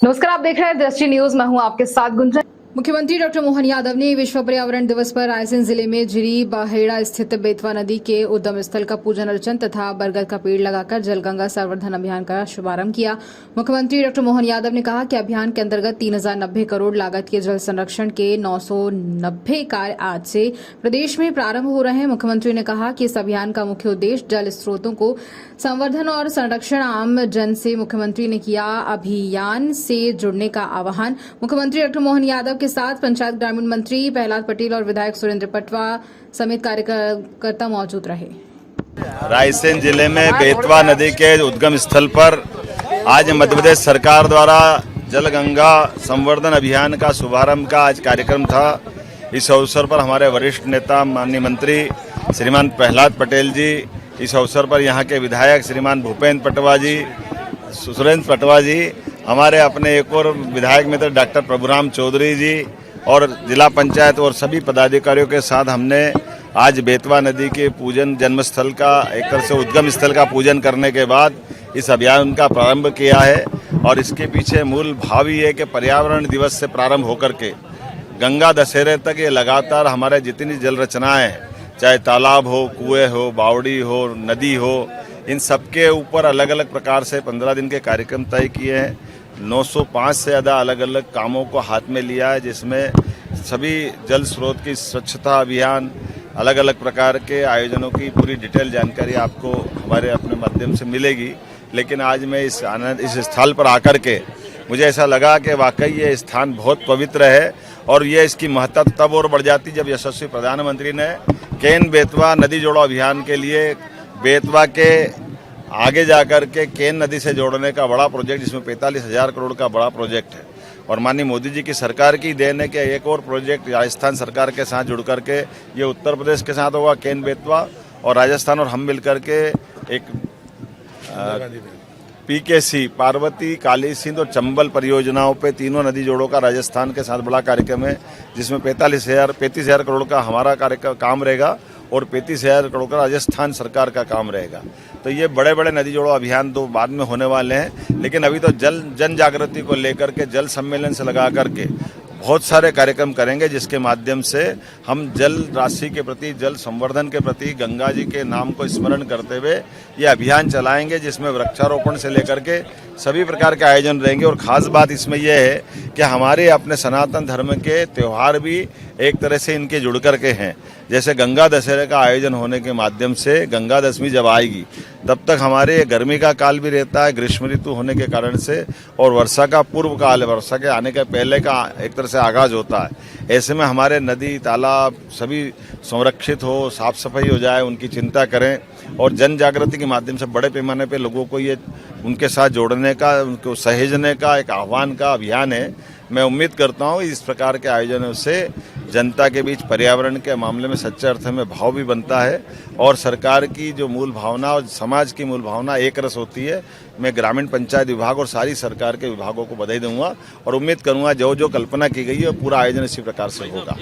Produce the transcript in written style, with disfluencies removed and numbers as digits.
नमस्कार, आप देख रहे हैं दृष्टि न्यूज। मैं हूं आपके साथ गुंजन। मुख्यमंत्री डॉक्टर मोहन यादव ने विश्व पर्यावरण दिवस पर रायसेन जिले में झिरी बाहेड़ा स्थित बेतवा नदी के उद्गम स्थल का पूजन अर्चन तथा बरगद का पेड़ लगाकर जलगंगा संवर्धन अभियान का शुभारंभ किया। मुख्यमंत्री डॉक्टर मोहन यादव ने कहा कि अभियान के अंतर्गत 3090 करोड़ लागत के जल संरक्षण के 990 कार्य आज से प्रदेश में प्रारंभ हो रहे हैं। मुख्यमंत्री ने कहा कि इस अभियान का मुख्य उद्देश्य जल स्रोतों को संवर्धन और संरक्षण। आम जन से मुख्यमंत्री ने किया अभियान से जुड़ने का आह्वान। मुख्यमंत्री डॉक्टर मोहन यादव के साथ पंचायत ग्रामीण मंत्री प्रहलाद पटेल और विधायक सुरेंद्र पटवा समेत कार्यकर्ता मौजूद रहे। रायसेन जिले में बेतवा नदी के उद्गम स्थल पर आज मध्य प्रदेश सरकार द्वारा जल गंगा संवर्धन अभियान का शुभारंभ का आज कार्यक्रम था। इस अवसर पर हमारे वरिष्ठ नेता माननीय मंत्री श्रीमान प्रहलाद पटेल जी, इस अवसर पर यहाँ के विधायक श्रीमान भूपेंद्र पटवा जी, सुरेंद्र पटवा जी, हमारे अपने एक और विधायक मित्र डॉक्टर प्रभुराम चौधरी जी और जिला पंचायत और सभी पदाधिकारियों के साथ हमने आज बेतवा नदी के पूजन जन्मस्थल का एक तरह से उद्गम स्थल का पूजन करने के बाद इस अभियान का प्रारंभ किया है। और इसके पीछे मूल भाव ये है कि पर्यावरण दिवस से प्रारंभ होकर के गंगा दशहरे तक ये लगातार हमारे जितनी जल रचनाएं हैं, चाहे तालाब हो, कुएं हो, बावड़ी हो, नदी हो, इन सबके ऊपर अलग अलग प्रकार से 15 दिन के कार्यक्रम तय किए हैं। 905 से ज़्यादा अलग अलग कामों को हाथ में लिया है, जिसमें सभी जल स्रोत की स्वच्छता अभियान, अलग अलग प्रकार के आयोजनों की पूरी डिटेल जानकारी आपको हमारे अपने माध्यम से मिलेगी। लेकिन आज मैं इस स्थल पर आकर के मुझे ऐसा लगा कि वाकई ये स्थान बहुत पवित्र है और ये इसकी महत्ता तब और बढ़ जाती जब यशस्वी प्रधानमंत्री ने केन बेतवा नदी जोड़ो अभियान के लिए बेतवा के आगे जाकर के केन नदी से जोड़ने का बड़ा प्रोजेक्ट, जिसमें 45,000 करोड़ का बड़ा प्रोजेक्ट है और माननीय मोदी जी की सरकार की देन है कि एक और प्रोजेक्ट राजस्थान सरकार के साथ जुड़ करके ये उत्तर प्रदेश के साथ होगा, केन बेतवा और राजस्थान और हम मिलकर के एक पीकेसी पार्वती, काली सिंध और चंबल परियोजनाओं पे तीनों नदी जोड़ों का राजस्थान के साथ बड़ा कार्यक्रम है, जिसमें 35,000 करोड़ का हमारा काम रहेगा और 35,000 करोड़ का राजस्थान सरकार का काम रहेगा। तो ये बड़े बड़े नदी जोड़ो अभियान तो बाद में होने वाले हैं, लेकिन अभी तो जन जागृति को लेकर के जल सम्मेलन से लगा करके बहुत सारे कार्यक्रम करेंगे, जिसके माध्यम से हम जल राशि के प्रति, जल संवर्धन के प्रति गंगा जी के नाम को स्मरण करते हुए ये अभियान चलाएंगे, जिसमें वृक्षारोपण से लेकर के सभी प्रकार के आयोजन रहेंगे। और ख़ास बात इसमें यह है कि हमारे अपने सनातन धर्म के त्यौहार भी एक तरह से इनके जुड़ कर के हैं। जैसे गंगा दशहरे का आयोजन होने के माध्यम से गंगा दशमी जब आएगी तब तक हमारे गर्मी का काल भी रहता है, ग्रीष्म ऋतु होने के कारण से, और वर्षा का पूर्व काल है, वर्षा के आने के पहले का एक तरह से आगाज होता है। ऐसे में हमारे नदी तालाब सभी संरक्षित हो, साफ सफाई हो जाए, उनकी चिंता करें और जन जागृति के माध्यम से बड़े पैमाने पे लोगों को ये उनके साथ जोड़ने का, उनको सहेजने का एक आह्वान का अभियान है। मैं उम्मीद करता हूँ इस प्रकार के आयोजनों से जनता के बीच पर्यावरण के मामले में सच्चे अर्थ में भाव भी बनता है और सरकार की जो मूल भावना और समाज की मूल भावना एक रस होती है। मैं ग्रामीण पंचायत विभाग और सारी सरकार के विभागों को बधाई दूंगा और उम्मीद करूंगा जो जो कल्पना की गई है पूरा आयोजन इसी प्रकार से होगा।